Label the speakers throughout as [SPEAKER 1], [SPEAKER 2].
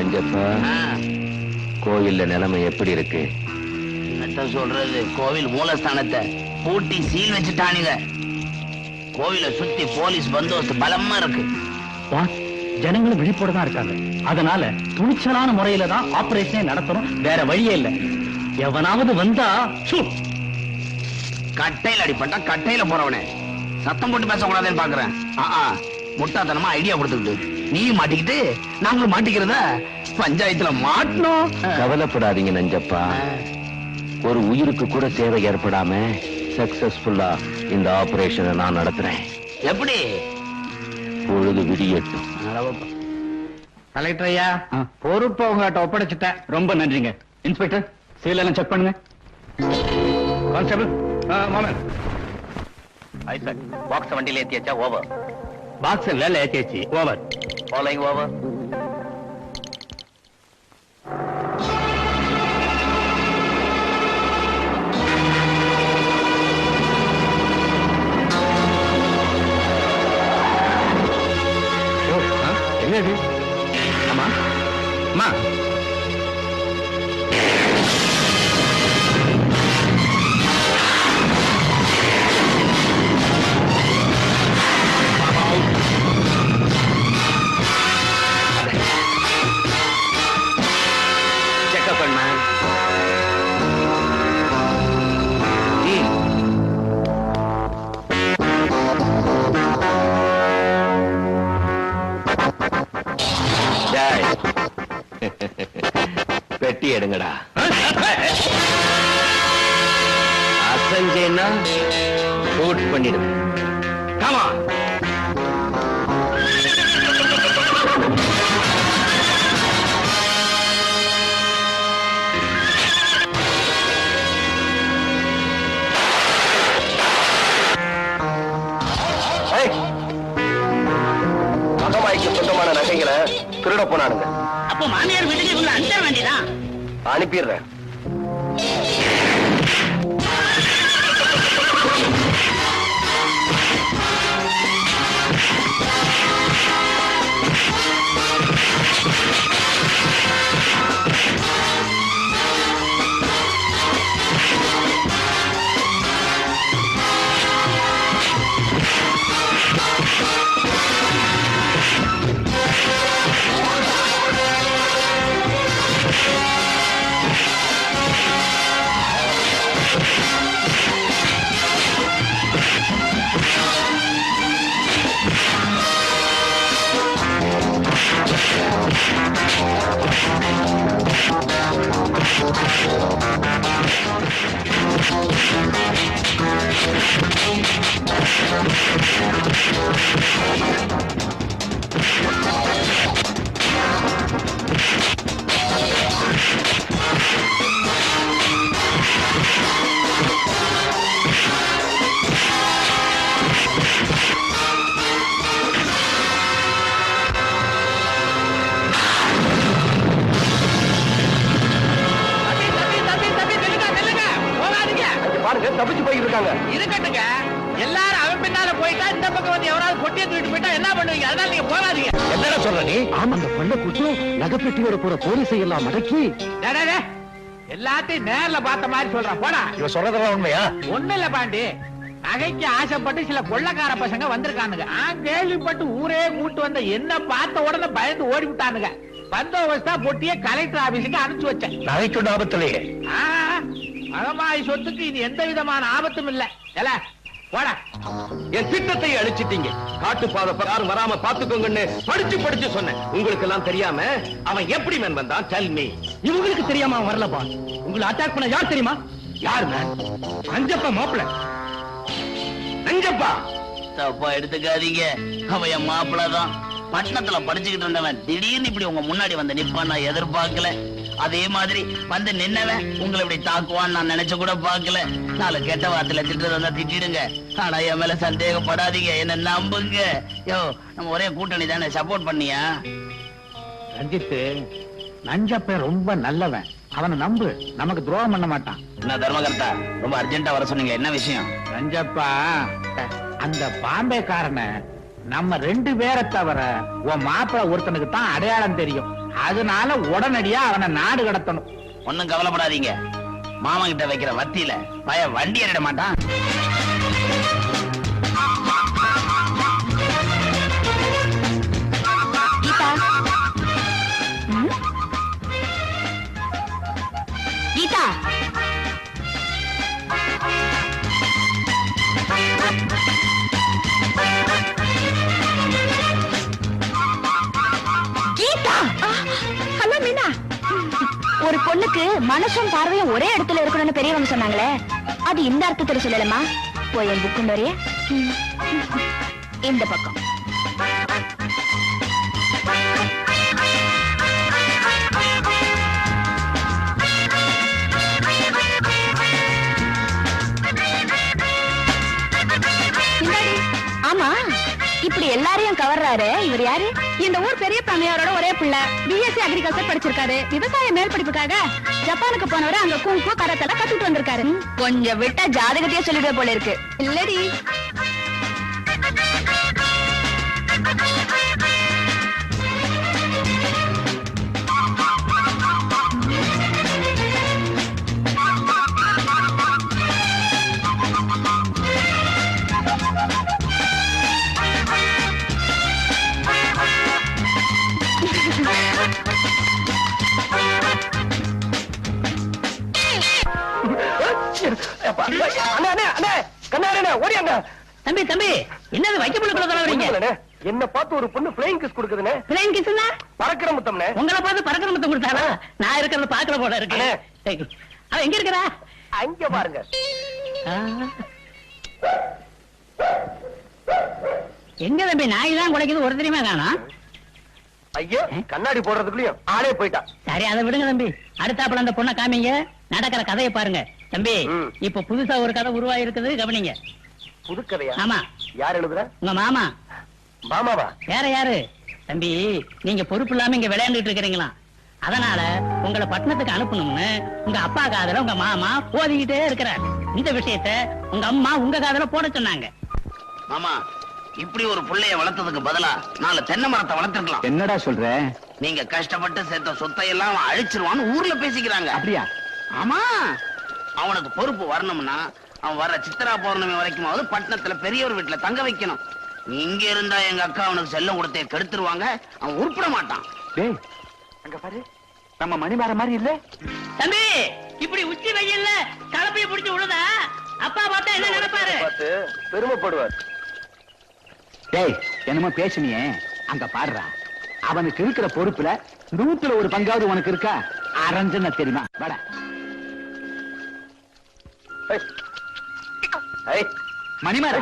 [SPEAKER 1] நஞ்சப்பா, கோயில்ல நிலைமை எப்படி இருக்கு?
[SPEAKER 2] என்ன சொல்றது, கோவில் மூலஸ்தானத்தை பூட்டி சீல் வச்சுட்டானுங்க. கோவிலை சுத்தி போலீஸ் பந்தோபஸ்து பலமா இருக்கு.
[SPEAKER 3] ஜனங்களும் விழிப்போட தான் இருக்காங்க. அதனால துணிச்சலான முறையில தான் ஆபரேஷனே நடத்தணும், வேற வழியே இல்ல. எவனாவது வந்தா
[SPEAKER 2] கட்டையில அடிப்பட்டா கட்டையில போறவனே சத்தம் போட்டு பேசக்கூடாதுன்னு பாக்குறேன். முட்டாத்தனமா ஐடியா கொடுத்துக்கிட்டு நீயும் மாட்டிக்கிட்டு நாங்களும் மாட்டிக்கிறத பஞ்சாயத்துல மாட்டணும்.
[SPEAKER 1] கவலைப்படாதீங்க நஞ்சப்பா, ஒரு உயிருக்கு கூட சேவை ஏற்படாம சக்சஸ்ஃபுல்லா இந்த ஆபரேஷனை நான் நடத்துறேன்.
[SPEAKER 2] எப்படி?
[SPEAKER 1] பொழுது விடியட்டும்.
[SPEAKER 3] கலெக்டர் ஐயா, பொறுப்பை உங்ககிட்ட ஒப்படைச்சிட்டேன். ரொம்ப நன்றிங்க. இன்ஸ்பெக்டர், சீல் எல்லாம் செக் பண்ணுங்க. கான்ஸ்டபிள், மாமன்
[SPEAKER 2] பாக்ஸ் வண்டியில ஏத்தியாச்சா? ஓவர்.
[SPEAKER 3] பாக்ஸ் வேலை ஏத்தியாச்சு. ஓவர்.
[SPEAKER 2] Following over.
[SPEAKER 3] என்னது? ஆமா அம்மா,
[SPEAKER 2] செக்அப் பண்ண
[SPEAKER 1] பெட்டி எடுங்கடா. அசஞ்சேன்னா ஷூட் பண்ணிடுங்க.
[SPEAKER 2] Come on.
[SPEAKER 1] மகமாய்க்கு சொந்தமான நகைகளை திருட போனானுங்க.
[SPEAKER 2] அப்போ மாமியார் வீட்டுக்கு உள்ள அனுப்ப வேண்டியதான்.
[SPEAKER 1] அனுப்பிடுறேன். தப்பிச்சு போயிட்டு இருக்காங்க.
[SPEAKER 2] இருக்கட்டுங்க, எல்லாரும் அவன் பின்னால போயிட்டா இந்த பக்கம் வந்து எவராவது பொட்டியை தூக்கிட்டு போயிட்டா என்ன பண்ணுவீங்க? அதனால நீங்க போகாதீங்க.
[SPEAKER 1] என்னடா சொல்ற நீ?
[SPEAKER 3] ஆமா, அந்த பண்ண குட்டு நகைப்பெட்டியோட போற போலீஸை எல்லாம் மடக்கி
[SPEAKER 2] எல்லாத்தையும் நேர்ல பார்த்த மாதிரி சொல்றான். போடா.
[SPEAKER 1] இவ சொல்றதெல்லாம் உண்மையா?
[SPEAKER 2] ஒண்ணு இல்ல பாண்டி, நகைக்கு ஆசைப்பட்டு சில கொள்ளக்கார பசங்க வந்திருக்கானுங்க. கேள்விப்பட்டு ஊரே கூட்டு வந்த என்ன பார்த்த உடனே பயந்து ஓடி விட்டானுங்க. பந்தோபஸ்தா பொட்டிய கலெக்டர் ஆபீஸுக்கு அனுப்பிச்சு வச்சேன்.
[SPEAKER 1] நகைக்கு ஆபத்திலேயே
[SPEAKER 2] மகமாய் சொத்துக்கு இனி எந்த விதமான ஆபத்தும் இல்ல. போடா.
[SPEAKER 1] என் திட்டத்தை அழிச்சிட்டீங்க. காட்டு பாதை யாரும் வராம பாத்துக்கோங்கன்னு படிச்சு சொன்னேன். உங்களுக்கு எல்லாம் தெரியாம அவன் எப்படி மேன் வந்தான்? Tell me.
[SPEAKER 3] இவங்களுக்கு தெரியாம அவன் வரலப்பா. உங்களை அட்டாக் பண்ண யார் தெரியுமா?
[SPEAKER 1] யார் மேன்?
[SPEAKER 3] அஞ்சப்பா மாப்பிள்ள.
[SPEAKER 1] நஞ்சப்பா,
[SPEAKER 2] தப்பா எடுத்துக்காதீங்க, அவன் என் மாப்பிள்ளதான். பட்டணத்துல படிச்சுக்கிட்டு இருந்தவன் திடீர்னு இப்படி உங்க முன்னாடி வந்து நிப்பான் நான் எதிர்பார்க்கல. அதே மாதிரி வந்து நின்னவன் உங்களை இப்படி தாக்குவான்னு நான் நினைச்சு கூட பார்க்கல. நாலு கெட்ட வார்த்தையில திட்டுறது வந்தா திட்டிடுங்க, ஆனா என் மேல சந்தேகப்படாதீங்க, என்ன நம்புங்க. யோ, நம்ம ஒரே கூட்டணி தானே, சப்போர்ட் பண்ணியா?
[SPEAKER 3] ரஞ்சித்து, நஞ்சப்ப ரொம்ப நல்லவன், அவனை நம்பு, நமக்கு துரோகம் பண்ண மாட்டான்.
[SPEAKER 2] என்ன தர்மகர்த்தா, ரொம்ப அர்ஜென்ட்டா வர சொன்னீங்க, என்ன விஷயம்?
[SPEAKER 3] ரஞ்சப்பா, அந்த பாம்பேக்காரனை நம்ம 2 பேரை தவிர உன் மாப்பிள்ள ஒருத்தனுக்கு தான் அடையாளம் தெரியும்.
[SPEAKER 4] அதனால உடனடியா அவனை நாடு கடத்தணும்.
[SPEAKER 2] ஒண்ணும் கவலைப்படாதீங்க, மாமா கிட்ட வைக்கிற வத்தியில பய வண்டி ஏறிட மாட்டான்.
[SPEAKER 5] கீதா கீதா கீதா ஹலோ மீனா. ஒரு பொண்ணுக்கு மனசும் பார்வையும் ஒரே இடத்துல இருக்கணும்னு பெரியவங்க சொன்னாங்களே, அது இந்த அர்த்தத்துல சொல்லலமா. போய் என் புக்கு நிறைய இந்த பக்கம். ஆமா, இப்படி எல்லாரையும் கவர்றாரு இவர் யாரு? இந்த ஊர் பெரிய பண்ணையாரோட ஒரே பிள்ளை. பிஎஸ்சி அக்ரிகல்ச்சர் படிச்சிருக்காரு. விவசாய மேல் படிப்புக்காக ஜப்பானுக்கு போனவரை அங்க குங்கு கரத்தெல்லாம் கத்துட்டு வந்திருக்காரு. கொஞ்சம் விட்டா ஜாதகத்தையே சொல்லிடுவே போல இருக்கு. இல்லடி
[SPEAKER 3] தம்பி தம்பி, என்னது வைக்க முடியல?
[SPEAKER 1] என்ன பார்த்து ஒரு பொண்ணு பிளைங் கிஸ் கொடுக்குதுனே.
[SPEAKER 3] பிளைன் கிஸ்னா
[SPEAKER 1] பறக்கிற முத்தம்னே.
[SPEAKER 3] உங்களை பார்த்து பறக்கிற முத்தம் கொடுத்தாரா? நான் இருக்கிறத பாக்கல போல இருக்கு. அவ எங்க இருக்கிறா?
[SPEAKER 1] அங்க பாருங்க.
[SPEAKER 3] எங்க தம்பி நாய் தான் குலைக்குது, ஒரு தெரியுமா காணோம்?
[SPEAKER 1] ஐயோ, கண்ணாடி போடுறதுக்குள்ளயும் ஆளே போயிட்டா.
[SPEAKER 3] சரி, அதை விடுங்க தம்பி. அடுத்தாப்புல அந்த பொண்ணை காமிங்க, நடக்கிற கதையை பாருங்க. தம்பி, இப்ப புதுசா ஒரு கதை உருவாகி கவனிங்க.
[SPEAKER 1] புதுக்கதையா?
[SPEAKER 3] ஆமா.
[SPEAKER 1] யார் எழுதுற?
[SPEAKER 3] உங்க மாமா.
[SPEAKER 1] மாமாவா?
[SPEAKER 3] வேற யாரு? தம்பி, நீங்க பொறுப்பு இல்லாம இங்க விளையாண்டுட்டு இருக்கிறீங்களா? அதனால உங்களை பட்டணத்துக்கு அனுப்பணும்னு உங்க அப்பா காதல உங்க மாமா போதிக்கிட்டே இருக்கிறார். இந்த விஷயத்த உங்க அம்மா உங்க காதல போட சொன்னாங்க.
[SPEAKER 2] மாமா, இப்படி ஒரு புள்ளைய வளர்த்ததுக்கு பதிலா 4 தென்னை மரத்தை வளர்த்திருக்கலாம்.
[SPEAKER 4] என்னடா சொல்ற?
[SPEAKER 2] நீங்க கஷ்டப்பட்டு சேர்த்த சொத்தை எல்லாம் அவன் அழிச்சிருவான்னு ஊர்ல பேசிக்கிறாங்க.
[SPEAKER 4] அப்படியா?
[SPEAKER 2] ஆமா, அவனுக்கு பொறுப்பு வரணும்னா அவன் வர்ற சித்திரா பௌர்ணமி வரைக்குமாவது பட்டணத்துல பெரியவர் வீட்டுல தங்க வைக்கணும். இங்க இருந்தா எங்க அக்கா அவனுக்கு செல்லம் கொடுத்தே கெடுத்துருவாங்க, அவன் உருப்பிட மாட்டான்.
[SPEAKER 4] டேய், அங்க பாரு, நம்ம மணிமாற மாதிரி இல்ல?
[SPEAKER 3] தம்பி, இப்படி உச்சி வெயில்ல கலப்பைய பிடிச்சு விழுதா அப்பா பார்த்தா என்ன நினைப்பாரு?
[SPEAKER 1] பார்த்து பெருமைப்படுவார்.
[SPEAKER 4] டேய், என்னமோ பேசுனியே, அங்க பாடுறா. அவனுக்கு இருக்கிற பொறுப்புல 100ல 1 பங்காவது உனக்கு இருக்கா? அரஞ்சன தெரியுமா? வாடா. மணிமாரா,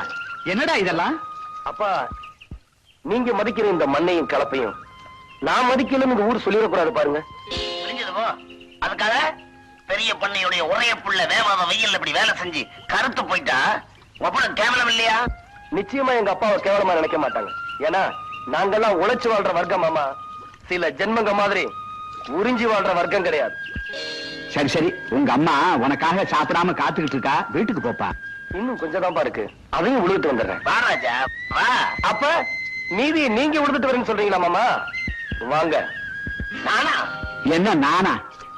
[SPEAKER 4] என்னடா இதெல்லாம்?
[SPEAKER 1] அப்பா, நீங்க மதிக்கிற இந்த மண்ணையும் கலப்பையும் நான் மதிக்கலன்னு இந்த ஊர் சொல்லிடக்கூடாது பாருங்க.
[SPEAKER 2] புரிஞ்சது போ. அதுக்காக பெரிய பண்ணையுடைய ஒரே புள்ள வேவாத வெயில் இப்படி வேலை செஞ்சு கருத்து போயிட்டா அப்புறம் கேவலம் இல்லையா?
[SPEAKER 1] நிச்சயமா எங்க அப்பாவை கேவலமா நினைக்க மாட்டாங்க. ஏன்னா நாங்கெல்லாம் உழைச்சு வாழ்ற வர்க்கம். மாமா, சில ஜென்மங்க மாதிரி உறிஞ்சி வாழ்ற வர்க்கம் கிடையாது.
[SPEAKER 4] சரி சரி, உங்க அம்மா உனக்காக சாப்பிடாம காத்துக்கிட்டு இருக்கா, வீட்டுக்கு போப்பா.
[SPEAKER 1] இன்னும் கொஞ்சம் தான்ப்பா இருக்கு, அதையும் உழுதுட்டு வந்துடுறேன்.
[SPEAKER 2] வா ராஜா, வா.
[SPEAKER 1] அப்ப மீதி நீங்க உழுதுட்டு வரேன்னு சொல்றீங்களா மாமா? வாங்க.
[SPEAKER 2] நானா?
[SPEAKER 4] என்ன நானா?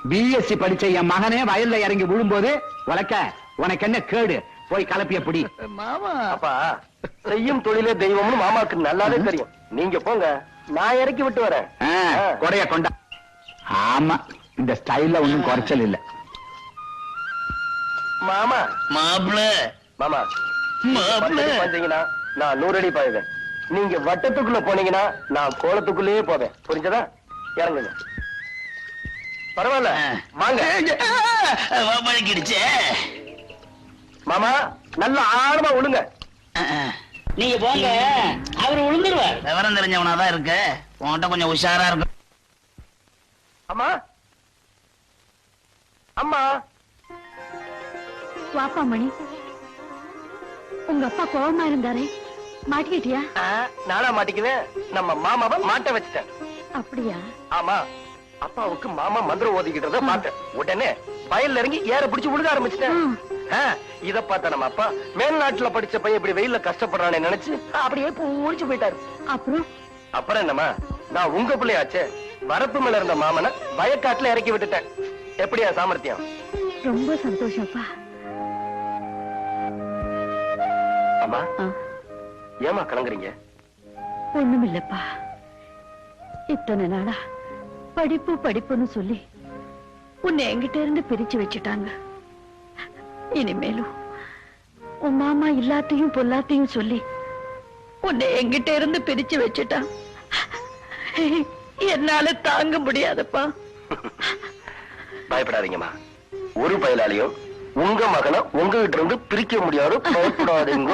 [SPEAKER 4] பிஎஸ்சி படிச்ச என் மகனே வயல்ல இறங்கி விழும்போது உனக்க உனக்கு என்ன கேடு? போய் கலப்பிய புடி.
[SPEAKER 2] மாமா,
[SPEAKER 1] அப்பா, செய்யும் தொழிலே தெய்வம்னு மாமாக்கு நல்லாவே தெரியும். நீங்க போங்க, நான் இறக்கி விட்டு வரேன்.
[SPEAKER 4] கொடைய கொண்டா. ஆமா, இந்த ஸ்டைல்ல ஒண்ணும் குறைச்சல் இல்ல.
[SPEAKER 1] மாமா
[SPEAKER 2] மாப்பிள,
[SPEAKER 1] மாமா,
[SPEAKER 2] மாப்பிள.
[SPEAKER 1] 10 அடி பாய்ந்தீங்கன்னா நான் 100 அடி பாய்வேன். நீங்க வட்டத்துக்குள்ள போனீங்கன்னா நான் கோலத்துக்குள்ளேயே போவேன். புரிஞ்சதா? இறங்குங்க. பரவாயில்ல, வாங்க.
[SPEAKER 2] பழக்கிடுச்சே.
[SPEAKER 1] மாமா, நல்ல ஆழமா விழுங்க.
[SPEAKER 3] நீங்க போங்க, அவர் விழுந்துருவார்.
[SPEAKER 2] விவரம் தெரிஞ்சவனாதான் இருக்கு, உன்கிட்ட கொஞ்சம் உஷாரா இருக்கும்.
[SPEAKER 1] அம்மா, அம்மா.
[SPEAKER 5] வாப்பா மணி, உங்க அப்பா கோவமா இருந்தாரே, மாட்டிக்கிட்டியா?
[SPEAKER 1] நானா மாட்டிக்குவேன்? நம்ம மாமாவை மாட்ட வச்சுட்டேன்.
[SPEAKER 5] அப்படியா?
[SPEAKER 1] ஆமா, அப்பாவுக்கு மாமா மந்திரம் ஓதிக்கிட்டத பார்த்தேன். உடனே வயல்ல இறங்கி ஏற பிடிச்சு விழுக ஆரம்பிச்சிட்டேன். இத பார்த்த நம்ம அப்பா மேல்நாட்டுல படிச்ச பையன் இப்படி வெயில்ல கஷ்டப்படுறானே நினைச்சு அப்படியே பூரிச்சு போயிட்டாரு.
[SPEAKER 5] அப்புறம்
[SPEAKER 1] அப்புறம் என்னமா, நான் உங்க பிள்ளையாச்சே, வரப்பு மேல இருந்த மாமனை வயக்காட்டுல இறக்கி விட்டுட்டேன். எப்படியா சாமர்த்தியம்?
[SPEAKER 5] ரொம்ப சந்தோஷம்ப்பா.
[SPEAKER 1] அம்மா ஏமா கலங்குறீங்க?
[SPEAKER 5] ஒண்ணுமில்லப்பா. இத்தனை நாளா படிப்பு படிப்புன்னு சொல்லி உன்னை என்கிட்ட இருந்து பிரிச்சு வச்சுட்டாங்க. இனிமேலும் உன் மாமா எல்லாத்தையும் பொல்லாத்தையும் சொல்லி உன்னை என்கிட்ட இருந்து பிரிச்சு வச்சுட்டா என்னால தாங்க முடியாதப்பா.
[SPEAKER 1] பயப்படாதீங்கம்மா. ஒரு பயலாலையும் உங்க மகனை உங்ககிட்ட இருந்து பிரிக்க முடியாது. பயப்படாதீங்க.